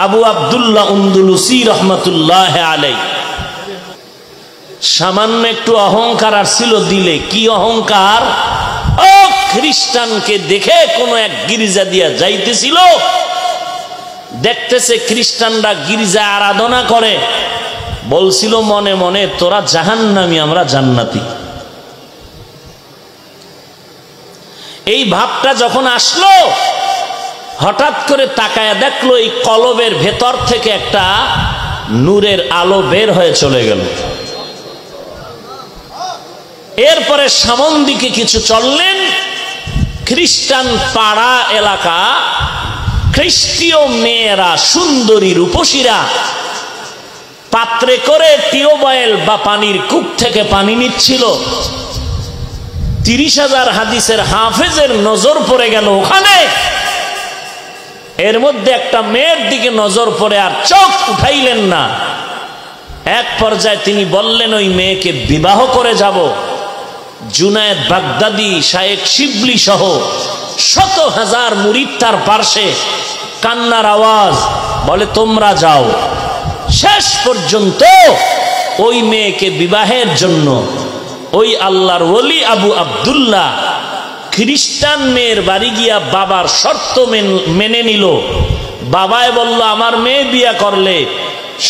আবু আব্দুল্লাহ আন্দলুসি রহমতুল্লাহ আলাইহি সামান্য একটু অহংকার আর ছিল দিলে। কি অহংকার! ও খ্রিস্টানকে দেখে কোন এক গির্জা দিয়া যাইতেছিল, দেখতেছে খ্রিস্টানরা গির্জা আরাধনা করে, বলছিল মনে মনে তোরা জাহান্নামী, আমরা জান্নাতি। এই ভাবটা যখন আসলো, হঠাৎ করে তাকায়া দেখলো এই কলবের ভেতর থেকে একটা নূরের আলো বের হয়ে চলে গেল। এরপরে সামন দিকে কিছু চললেন, খ্রিস্টান পাড়া এলাকা, খ্রিস্টীয় মেয়েরা সুন্দরী রূপসীরা পাত্রে করে টিউবওয়েল বা পানির কূপ থেকে পানি নিচ্ছিল। 30,000 হাদিসের হাফেজের নজর পড়ে গেল ওখানে। এর মধ্যে একটা মেয়ের দিকে নজর পড়ে আর চোখ উঠাইলেন না। এক পর্যায়ে তিনি বললেন ওই মেয়েকে বিবাহ করে যাব। জুনায়েদ বাগদাদি, শায়েখ শিবলি সহ শত হাজার মুরিদ তার পার্শ্বে, কান্নার আওয়াজ, বলে তোমরা যাও। শেষ পর্যন্ত ওই মেয়েকে বিবাহের জন্য ওই আল্লাহর ওলি আবু আব্দুল্লাহ খ্রিস্টান মেয়ের বাড়ি গিয়া বাবার শর্ত মেনে নিল। বাবায় বলল আমার মেয়ে বিয়া করলে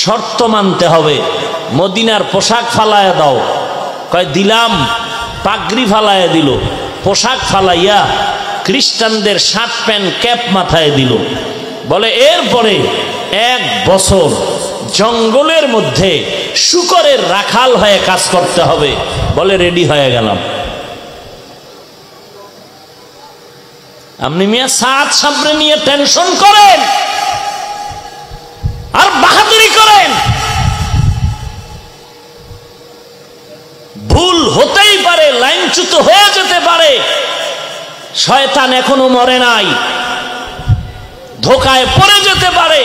শর্ত মানতে হবে, মদিনার পোশাক ফালায়া দাও। কয় দিলাম। পাগড়ি ফালায়া দিল, পোশাক ফালাইয়া খ্রিস্টানদের শার্ট প্যান্ট ক্যাপ মাথায় দিল। বলে এরপরে 1 বছর জঙ্গলের মধ্যে শুকরের রাখাল হয়ে কাজ করতে হবে। বলে রেডি হয়ে গেলাম। আপনি মিয়া সাত সামনে নিয়ে টেনশন করেন আর বাহাদুরি করেন। ভুল হতেই পারে, লাইনচ্যুত হয়ে যেতে পারে। শয়তান এখনো মরে নাই, ধোকায় পড়ে যেতে পারে।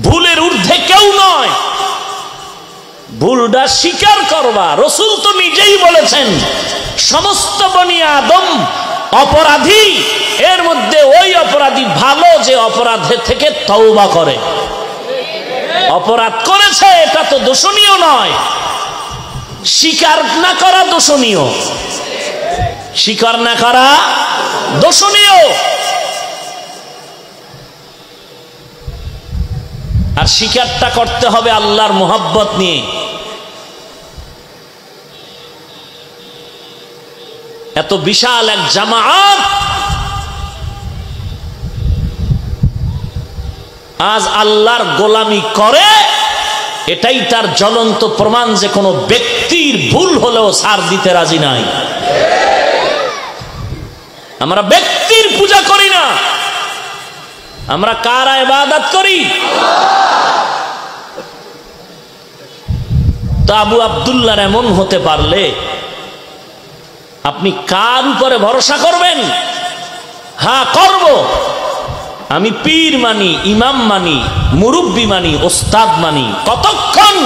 ভুলের ঊর্ধ্বে কেউ নয়, ভুলটা স্বীকার করবা। রাসূল তো নিজেই বলেছেন সমস্ত বনি আদম অপরাধী, এর মধ্যে ওই অপরাধী ভালো যে অপরাধে থেকে তওবা করে। অপরাধ করেছে এটা তো দোষণীয় নয়, স্বীকার না করা দোষণীয়, স্বীকার না করা দোষণীয়। আর স্বীকারটা করতে হবে আল্লাহর মোহাব্বত নিয়ে। এত বিশাল এক জামাআত আজ আল্লাহর গোলামি করে, এটাই তার জ্বলন্ত প্রমাণ যে কোনো ব্যক্তির ভুল হলেও ছাড় দিতে রাজি নাই। আমরা ব্যক্তির পূজা করি না, আমরা কার ইবাদত করি? তো আবু আব্দুল্লাহর এমন হতে পারলে আপনি কার উপরে ভরসা করবেন? হ্যাঁ করব, আমি পীর মানি, ইমাম মানি, মুরব্বী মানি, ওস্তাদ মানি। কতক্ষণ?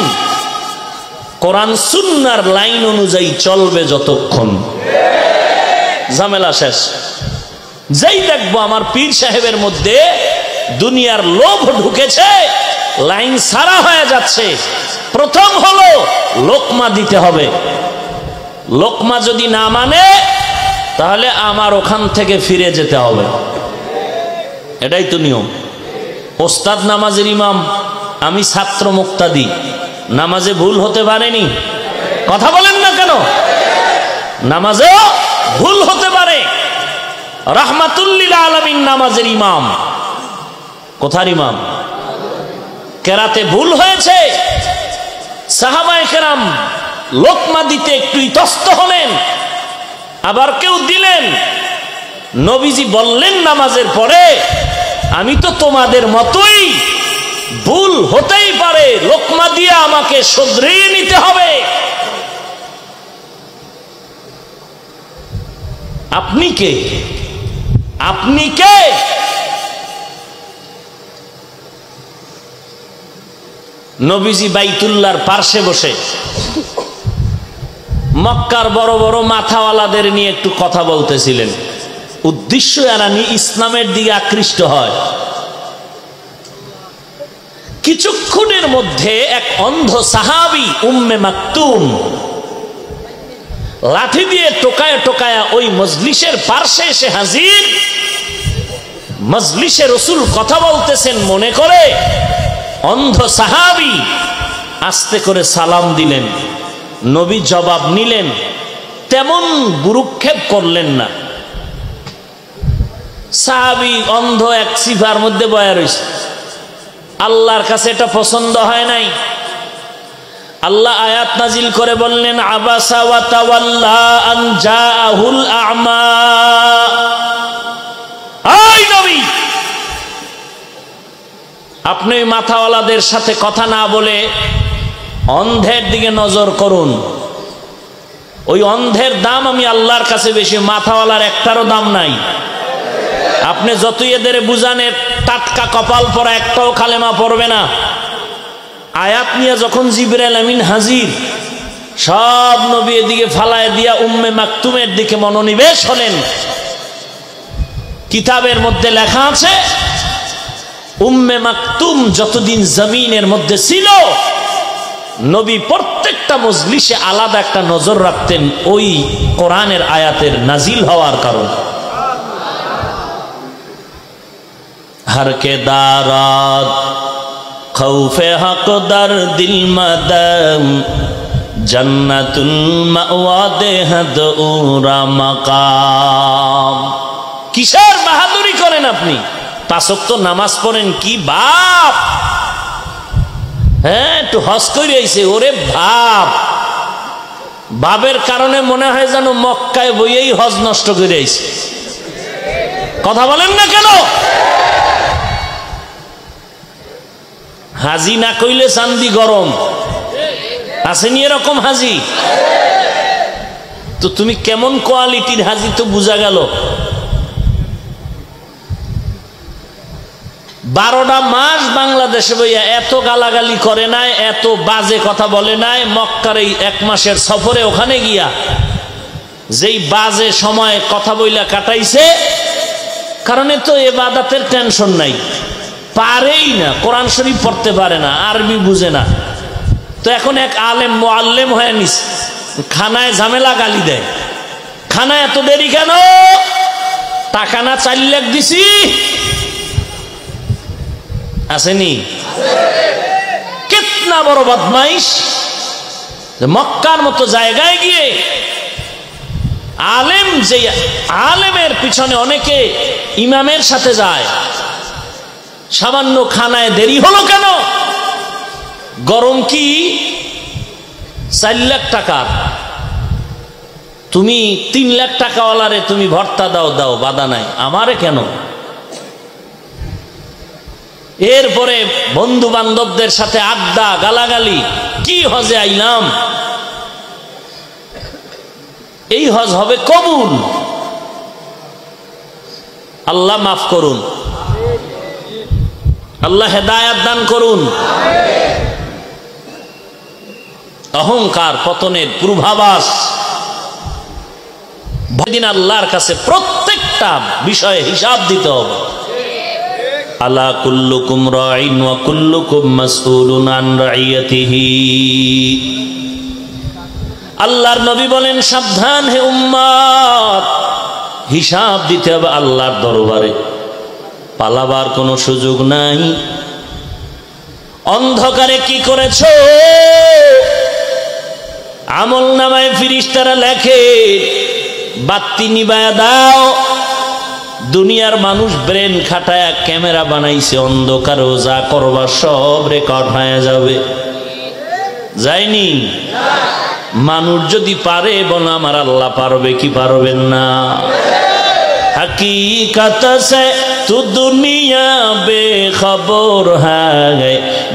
কোরআন সুন্নাহর লাইন অনুযায়ী চলবে যতক্ষণ। ঝামেলা শেষ। যেই দেখবো আমার পীর সাহেবের মধ্যে দুনিয়ার লোভ ঢুকেছে, লাইন সারা হয়ে যাচ্ছে, প্রথম হলো লোকমা দিতে হবে। লোকমা যদি না মানে তাহলে আমার ওখান থেকে ফিরে যেতে হবে। এটাই তো নিয়ম। ওস্তাদ নামাজের ইমাম, আমি ছাত্র মুক্তাদি, নামাজে ভুল হতে পারেনি? কথা বলেন না কেন? নামাজেও ভুল হতে পারে। রাহমাতুল্লিল আলামিন নামাজের ইমাম, কোথার ইমাম? কেরাতে ভুল হয়েছে। সাহাবায়ে কেরাম লোকমা দিতে একটু ইতস্ত হলেন, আবার কেউ দিলেন। নবীজি বললেন নামাজের পরে, আমি তো তোমাদের মতোই, ভুল হতেই পারে, লোকমা দিয়ে আমাকে শুধরিয়ে নিতে হবে। আপনি কে? আপনি কে? নবীজি বাইতুল্লাহর পার্শ্বে বসে মক্কার বড় বড় মাথাওয়ালাদের নিয়ে একটু কথা বলতেছিলেন। উদ্দেশ্য এরা ইসলামের দিকে আকৃষ্ট হয়। কিছুক্ষণের মধ্যে এক অন্ধ সাহাবী উম্মে মাকতুম লাঠি দিয়ে টোকায়া টোকায়া ওই মজলিসের পার্শ্বে এসে হাজির। মজলিসে রাসূল কথা বলতেছেন মনে করে অন্ধ সাহাবী আস্তে করে সালাম দিলেন, নবী জবাব নিলেন, তেমন গুরুক্ষেপ করলেন না। সাহাবী অন্ধ এক সিফার মধ্যে বয়া রয়েছে, আল্লাহর কাছে এটা পছন্দ হয় নাই। আল্লাহ আয়াত নাজিল করে বললেন, আবাসা ওয়া তাওয়াল্লা আন জাআহুল আ'মা। এই নবী, আপনি মাথাওয়ালাদের সাথে কথা না বলে অন্ধের দিকে নজর করুন। ওই অন্ধের দাম আমি আল্লাহর কাছে বেশি, মাথাওয়ালার একটারও দাম নাই। আপনি যতই এদের বুঝানের টাটকা কপাল পরা একটাও কালেমা পড়বে না। আয়াত নিয়ে যখন জিবরাইল আমিন হাজির, সব নবী এদিকে ফালায় দিয়া উম্মে মাকতুমের দিকে মনোনিবেশ হলেন। কিতাবের মধ্যে লেখা আছে, উম্মে মাকতুম যতদিন জমিনের মধ্যে ছিল, নবী প্রত্যেকটা মজলিসে আলাদা একটা নজর রাখতেন ওই কোরআনের আয়াতের নাজিল হওয়ার কারণ। हर के दारात खौफे हक दर दिल मदम जन्नतुल मावा देहद उरा मकाम। किसের বাহাদুরি করেন আপনি? পাঁচ ওয়াক্ত নামাজ পড়েন, কি বাপ, হ্যাঁ একটু হজ করে আইছে, ওরে বাপ। বাবের কারণে মনে হয় যেন মক্কায় বইয়েই হজ নষ্ট করে আইছে। কথা বলেন না কেন? হাজি না কইলে চান্দি গরম, আসেনি এরকম হাজি? তো তুমি কেমন কোয়ালিটির হাজি তো বোঝা গেল। 12টা মাস বাংলাদেশে বইয়া এত গালাগালি করে নাই, এত বাজে কথা বলে নাই। মক্কার এই 1 মাসের সফরে ওখানে গিয়া যেই বাজে সময় কথা বইলা কাটাইছে, কারণে তো ইবাদতের টেনশন নাই, পারেই না, কোরআন শরীফ পড়তে পারে না, আরবি বুঝে না। তো এখন এক আলেম মুআল্লিম হয়ে নিস, খানায় ঝামেলা গালি দেয়, খানায় এত দেরি কেন, টাকা না 4 লাখ দিছি, আসেনি? কিতনা বড় বদমাইশ! মক্কার মতো জায়গায় গিয়ে আলেম, যে আলেমের পিছনে অনেকে ইমামের সাথে যায়, সামান্য খানায় দেরি হলো কেন? গরম কি 4 লাখ টাকার, তুমি 3 লাখ টাকাওয়ালারে তুমি ভর্তা দাও, দাও, বাধা নাই, আমারে কেন? এরপরে বন্ধু বান্ধবদের সাথে আড্ডা, গালাগালি, কি হজে আইলাম, এই হজ হবে কবুল। আল্লাহ মাফ করুন, আল্লাহ হেদায়াত দান করুন। অহংকার পতনের পূর্বাভাস। দিন আল্লাহর কাছে প্রত্যেকটা বিষয়ে হিসাব দিতে হবে। আলা কুল্লুকুম রাইন ওয়া কুল্লুকুম মাসউলুন আন রাইয়াতিহি। আল্লাহর নবী বলেন, সাবধান হে উম্মত, হিসাব দিতে হবে আল্লাহর দরবারে, পালাবার কোনো সুযোগ নাই। অন্ধকারে কি করেছো? আমল নামায় ফেরেশতারা লেখে, বাতি নিবায়া দাও। দুনিয়ার মানুষ ব্রেন খাটায়া ক্যামেরা বানাইছে, অন্ধকারে যা করবা সব রেকর্ড হয়ে যাবে। যায়নি? মানুষ যদি পারে, বল আমার আল্লাহ পারবে কি পারবেন না? हकीकत से तू दुनिया बेखबर है,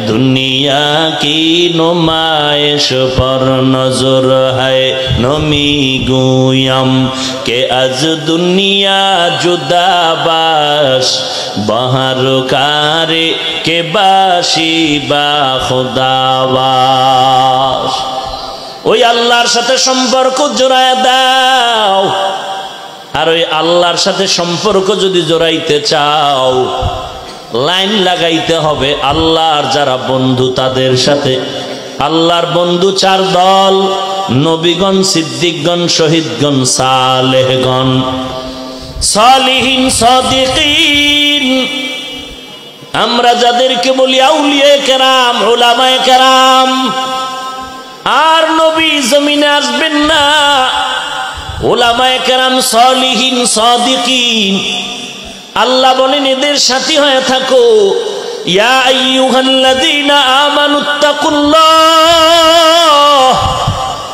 दुनिया की नुमाइश पर नजर है। नमी गुयम के अज दुनिया जुदा बाश, बहर कारे के बाशी बा खुदावास। ওই আল্লাহর সাথে সম্পর্ক জোড়ায় দাও। আর ওই আল্লাহর সাথে সম্পর্ক যদি জোড়াইতে চাও, লাইন লাগাইতে হবে আল্লাহর যারা বন্ধু তাদের সাথে। আল্লাহর বন্ধু চার দল: নবীগণ, সিদ্দিকগণ, শহীদগণ, সালেহগণ, সালিহিন, সাদিকিন। আমরা যাদেরকে বলি আউলিয়ায়ে কেরাম, উলামায়ে কেরাম। আর নবী জমিনে আসবেন না, উলামায়ে কেরাম, সালিহিন, সাদিকিন, আল্লাহ বলেন এদের সাথী হয়ে থাকো। ইয়া আইয়ুহাল্লাযীনা আমানুত্তাকুল্লাহ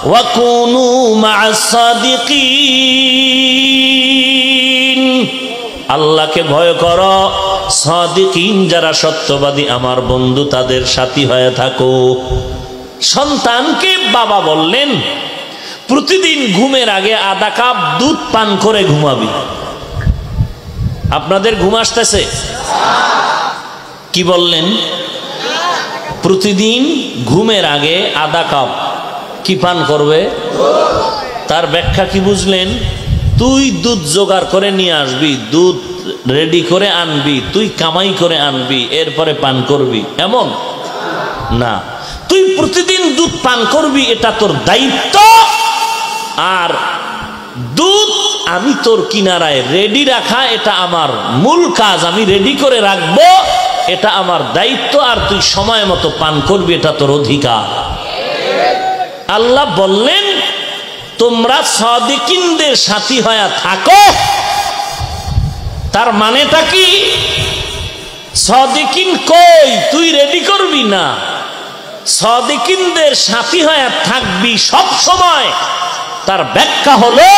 ওয়া কুনু মা'আস সাদিকিন। আল্লাহকে ভয় করো, সাদিকিন যারা সত্যবাদী আমার বন্ধু তাদের সাথী হয়ে থাকো। সন্তানকে বাবা বললেন প্রতিদিন ঘুমের আগে আধা কাপ দুধ পান করে ঘুমাবি। আপনাদের ঘুম আসতেছে? কি বললেন? প্রতিদিন ঘুমের আগে আধা কাপ কি পান করবে? তার ব্যাখ্যা কি বুঝলেন? তুই দুধ জোগাড় করে নিয়ে আসবি, দুধ রেডি করে আনবি, তুই কামাই করে আনবি, এরপরে পান করবি, এমন না। তুই প্রতিদিন দুধ পান করবি, এটা তোর দায়িত্ব। আর দুধ আমি তোর কিনারায় রেডি রাখা এটা আমার মূল কাজ, আমি রেডি করে রাখবো, এটা আমার দায়িত্ব। আর তুই সময় মতো পান করবি, এটা তোর অধিকার। আল্লাহ বললেন তোমরা সাদিকিনদের সাথী হয়ে থাকো। তার মানেটা কি? সাদিকিন কই, তুই রেডি করবি না, সাদিকিনদের সাথী হয়ে থাকবি সব সময়। তার ব্যাখ্যা হলো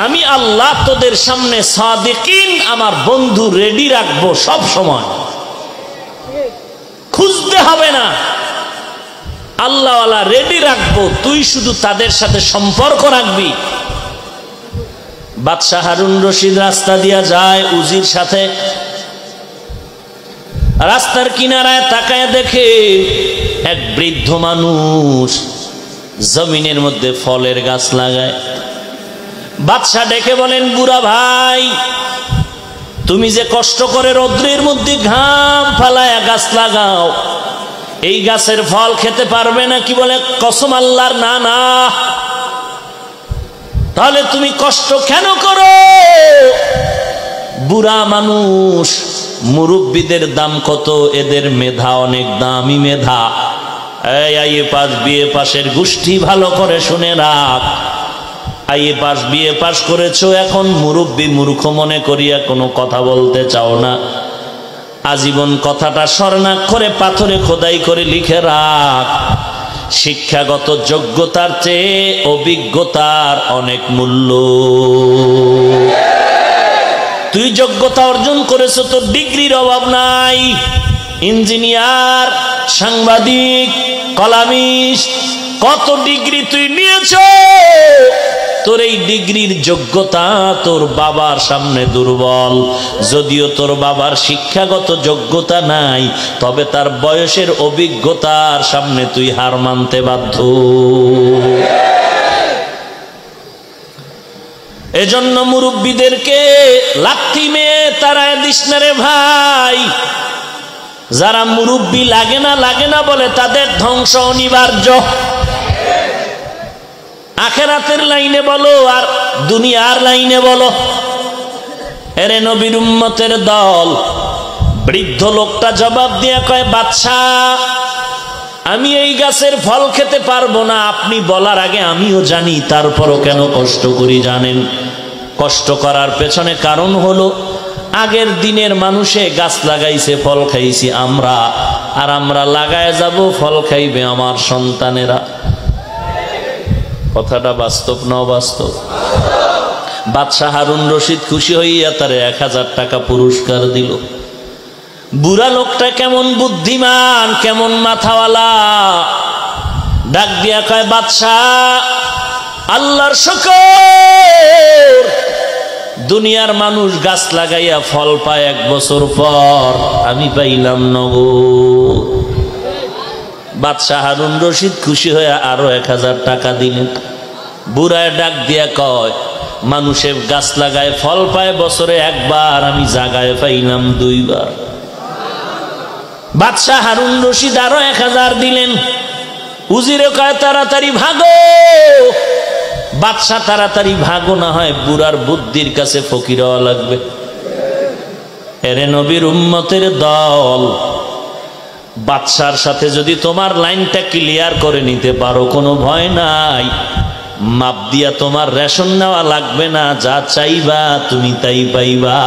আমি আল্লাহ তোদের সামনে সাদিকিন আমার বন্ধু রেডি রাখবো সব সময়, খুঁজতে হবে না, আল্লাহওয়ালা রেডি রাখবো, তুই শুধু তাদের সাথে সম্পর্ক রাখবি। বাদশাহ হারুন রশিদ রাস্তা দিয়া যায় উজির সাথে, রাস্তার কিনারায় তাকায় দেখে এক বৃদ্ধ মানুষ জমিনের মধ্যে ফলের গাছ লাগায়। বাদশাহ ডেকে বলেন, বুড়া ভাই, তুমি যে কষ্ট করে রৌদ্রের মধ্যে ঘাম ফালায়া গাছ লাগাও, এই গাছের ফল খেতে পারবে না? কি বলে, কসম আল্লাহর। না না, তাহলে তুমি কষ্ট কেন করো? বুড়া মানুষ, মুরব্বীদের দাম কত, এদের মেধা অনেক দামি মেধা। আইএ পাস বিএ পাশের গোষ্ঠী ভালো করে শুনে রাখ, আইএ পাস বিএ পাস করেছো, এখন মুরব্বী মূর্খ মনে করিয়া কোনো কথা বলতে চাও না। আজীবন কথাটা স্বর্ণাক্ষরে পাথরে খোদাই করে লিখে রাখ, শিক্ষাগত যোগ্যতার চেয়ে অভিজ্ঞতার অনেক মূল্য। তুই যোগ্যতা অর্জন করেছো, তোর ডিগ্রির অভাব নাই। ইঞ্জিনিয়ার, সাংবাদিক, কলামিস্ট, কত ডিগ্রি তুই নিয়েছো, তোর এই ডিগ্রির যোগ্যতা তোর বাবার সামনে দুর্বল। যদিও তোর বাবার শিক্ষাগত যোগ্যতা নাই, তবে তার বয়সের অভিজ্ঞতার সামনে তুই হার মানতে বাধ্য। এজন্য মুরব্বীদেরকে লাথি মেয়ে তারায় দিস না রে ভাই। যারা মুরব্বী লাগে না বলে তাদের ধ্বংস অনিবার্য। আখেরাতের লাইনে বলো আর দুনিয়ার লাইনে বলো। এরে নবীর উম্মতের দল, বৃদ্ধ লোকটা জবাব দিয়ে কয়, বাদশাহ, আমি এই গাছের ফল খেতে পারবো না। আপনি বলার আগে আমিও জানি, তারপরও কেন কষ্ট করি জানেন? কষ্ট করার পেছনে কারণ হলো আগের দিনের মানুষে গাছ লাগাইছে, ফল খাইছি আমরা, আর আমরা লাগায় যাব, ফল খাইবে আমার সন্তানেরা। কথাটা বাস্তব না অবাস্তব? বাদশাহ হারুন রশিদ খুশি হইয়া তারে 1000 টাকা পুরস্কার দিল। বুড়া লোকটা কেমন বুদ্ধিমান, কেমন মাথাওয়ালা, ডাক দিয়া কয়, বাদশাহ, আল্লাহর শুকর, দুনিয়ার মানুষ গাছ লাগাইয়া ফল পায় 1 বছর পর, আমি পাইলাম নগদ। বাদশাহ হারুন রশিদ খুশি হয়ে আরো 1000 টাকা দিলেন। বুড়ায় ডাক দিয়া কয়, মানুষের গাছ লাগায় ফল পায় বছরে 1 বার, আমি জাগায় পাইলাম 2 বার। বাদশাহ হারুন রশিদ আরো 1000 দিলেন। উজিরে কয় তাড়াতাড়ি ভাগো। বাদশাহ তাড়াতাড়ি ভাগো, না হয় বুড়ার বুদ্ধির কাছে ফকির হওয়া লাগবে। এরে নবীর উম্মতের দল, বাদশার সাথে যদি তোমার লাইনটা ক্লিয়ার করে নিতে পারো, কোনো ভয় নাই। মাপ দিয়া তোমার রেশন নেওয়া লাগবে না, যা চাইবা তুমি তাই পাইবা।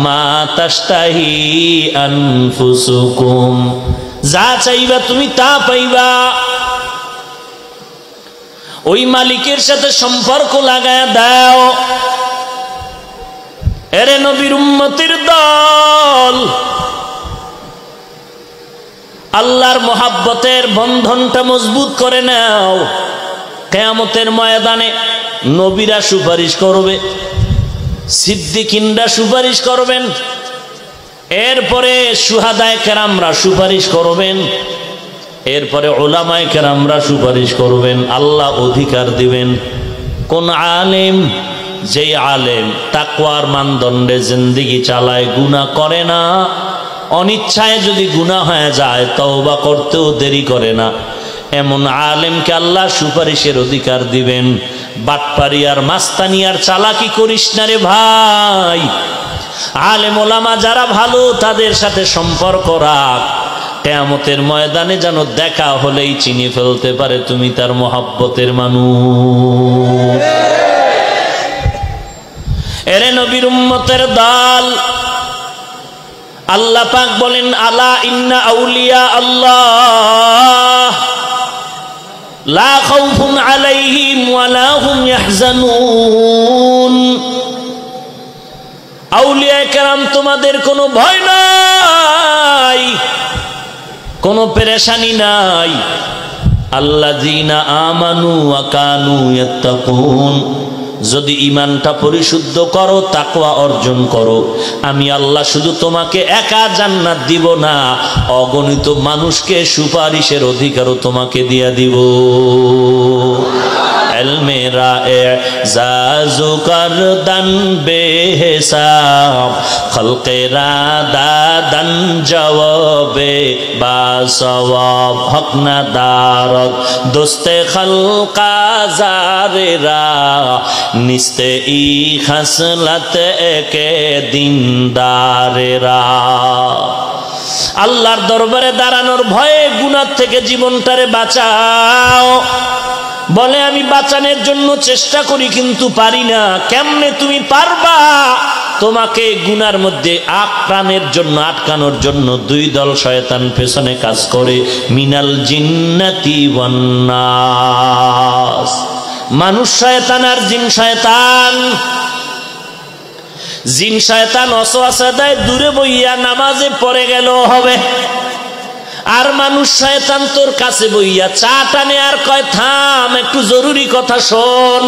মা তাশতাহি আনফুসুকুম, যা চাইবা তুমি তা পাইবা। ওই মালিকের সাথে সম্পর্ক লাগায়া দাও। এরে নবীর উম্মতের দল, আল্লাহর মোহাব্বতের বন্ধনটা মজবুত করে নাও। কিয়ামতের ময়দানে নবীরা সুপারিশ করবে, সিদ্দিকিনরা সুপারিশ করবেন, এরপরে শুহাদায়ে কেরামরা সুপারিশ করবেন, এরপরে উলামায়ে কেরামরা সুপারিশ করবেন। আল্লাহ অধিকার দিবেন কোন আলেম, যেই আলেম তাকওয়ার মানদণ্ডে জিন্দেগি চালায়, গুনাহ করে না, অনিচ্ছায় যদি গুনাহ হয়ে যায় তওবা করতেও দেরি করে না, এমন আলেমকে আল্লাহ সুপারিশের অধিকার দিবেন। বাটপারি আর মাস্তানি আর চালাকি করিস না রে ভাই। আলেম ওলামা যারা ভালো, তাদের সাথে সম্পর্ক রাখ। কিয়ামতের ময়দানে যেন দেখা হলেই চিনি ফেলতে পারে তুমি তার মোহাব্বতের মানুষ। এরে নবীর উম্মতের দল, আল্লাহ পাক বলেন, আলা ইন্না আউলিয়া আল্লাহ লা খাউফুন আলাইহিম ওয়া লা হুম ইয়াহজানুন। আউলিয়া কেরাম তোমাদের কোনো ভয় নাই, কোনো পেরেশানি নাই। আল্লাযীনা আমানু ওয়া কানু ইয়াত্তাকুন, যদি ঈমানটা পরিশুদ্ধ করো, তাকওয়া অর্জন করো, আমি আল্লাহ শুধু তোমাকে একা জান্নাত দিব না, অগণিত মানুষকে সুপারিশের অধিকারও তোমাকে দিয়া দিব। এলমেরা এজাজু করদান বেহিসাব, খলকেরা দাদান জওয়াবে বাসওয়াব, হক না দারক দোস্তে খলকা জারেরা, নিস্তে ই খাসলাত একে দিনদারেরা। আল্লাহর দরবারে দাঁড়ানোর ভয়ে গুনাহ থেকে জীবনটারে বাঁচাও। বলে আমি বাঁচানোর জন্য চেষ্টা করি কিন্তু পারি না। কেমনে তুমি পারবা? তোমাকে গুনার মধ্যে আটকানোর জন্য দুই দল শয়তান পেছনে কাজ করে, মিনাল জিন্নাতি ওয়ান নাস। মানুষ শয়তান আর জিন শয়তান। জিন শয়তান ওয়াসওয়াসা দেয়, দূরে বইয়া নামাজে পড়ে গেল হবে, আর মানুষ শয়তান তোর কাছে বইয়া চা টানে আর কয় থাম একটু জরুরি কথা শোন।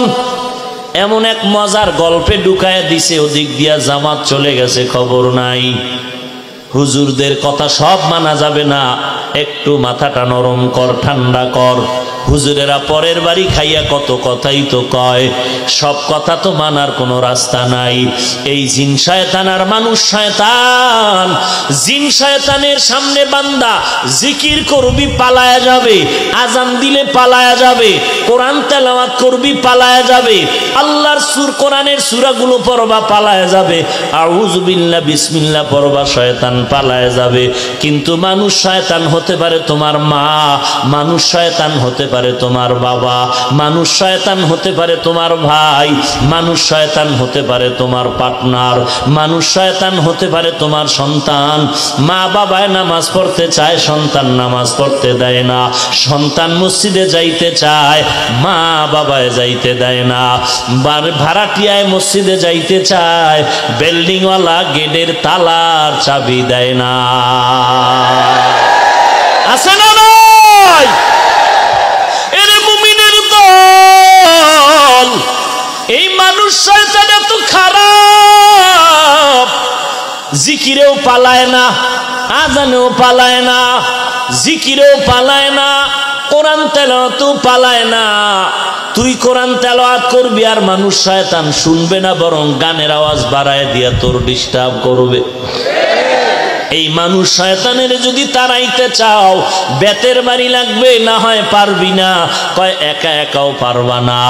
এমন এক মজার গল্পে ঢুকায় দিছে, ওদিক দিয়া জামাত চলে গেছে, খবর নাই। হুজুরদের কথা সব মানা যাবে না, একটু মাথাটা নরম কর, ঠান্ডা কর। হুজুরেরা পরের বাড়ি খাইয়া কত কথাই তো কয়, সব কথা তো মানার কোনো রাস্তা নাই। এই জিন শয়তান আর মানুষ শয়তান। জিন শয়তানের সামনে বান্দা জিকির করবি পালায়া যাবে, আজান দিলে পালায়া যাবে, কোরআন তেলাওয়াত করবি পালায়া যাবে, আল্লাহর কোরআনের সূরাগুলো পড়বা পালায়া যাবে, আউযু বিল্লাহ বিসমিল্লাহ পড়বা শয়তান পালায়া যাবে। কিন্তু মানুষ শয়তান হতে পারে তোমার মা, মানুষ শয়তান হতে পারে তোমার বাবা, মানুষ শয়তান হতে পারে তোমার ভাই, মানুষ শয়তান হতে পারে তোমার পার্টনার, মানুষ শয়তান হতে পারে তোমার সন্তান। মা বাবায় নামাজ পড়তে চায়, সন্তান নামাজ পড়তে দেয় না। সন্তান মসজিদে যাইতে চায়, মা বাবায় যাইতে দেয় না। ভাড়াটিয়ায় মসজিদে যাইতে চায়, বিল্ডিংওয়ালা গেটের তালার চাবি দেয় না। আছে না নাই? এরে মুমিনের দল, এই মানুষ শয়তান এত খারাপ, জিকিরেও পালায় না, আজানেও পালায় না, জিকিরেও পালায় না, কোরআন তেলাওয়াতেও পালায় না। তুই কোরআন তেলাওয়াত করবি আর মানুষ শয়তান শুনবে না, বরং গানের আওয়াজ বাড়ায় দিয়া তোর ডিস্টার্ব করবে। এই মানুষ শয়তানের যদি তাড়াইতে চাও বেতের বাড়ি লাগবে, না হয় পারবি না। কয় একা একাও পারবা না,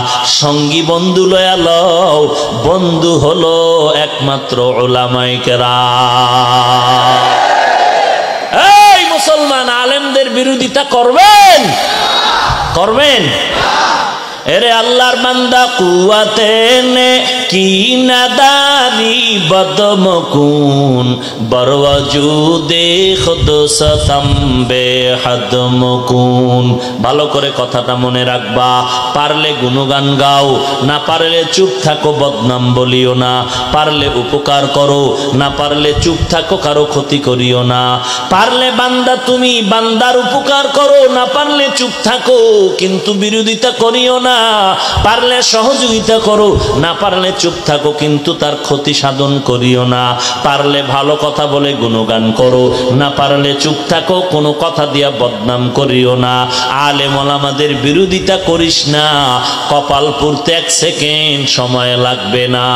সঙ্গী বন্ধু লয়া লও। বন্ধু হলো একমাত্র উলামায়ে কেরাম। এই মুসলমান, আলেমদের বিরোধিতা করবেন? করবেন? এরে আল্লাহর বান্দা কুয়াতে নে কি নাদারি বদমকুন বরওয়াজুদে খুদ সতম্বে হাদমকুন। ভালো করে কথাটা মনে রাখবা। পারলে গুণগান গাও, না পারলে চুপ থাকো, বদনাম বলিও না। পারলে উপকার করো, না পারলে চুপ থাকো, কারো ক্ষতি করিও না। পারলে বান্দা তুমি বান্দার উপকার করো, না পারলে চুপ থাকো, কিন্তু বিরোধিতা করিও না। পারলে সহযোগিতা করো, না পারলে চুপ থাকো, কিন্তু তার ক্ষতি সাধন করিও না। পারলে ভালো কথা বলে গুণগান করো, না পারলে চুপ থাকো, কোনো কথা দিয়া বদনাম করিও না। আলেম ওলামাদের বিরোধিতা করিস না, কপাল পুড়তে 1 সেকেন্ড সময় লাগবে না।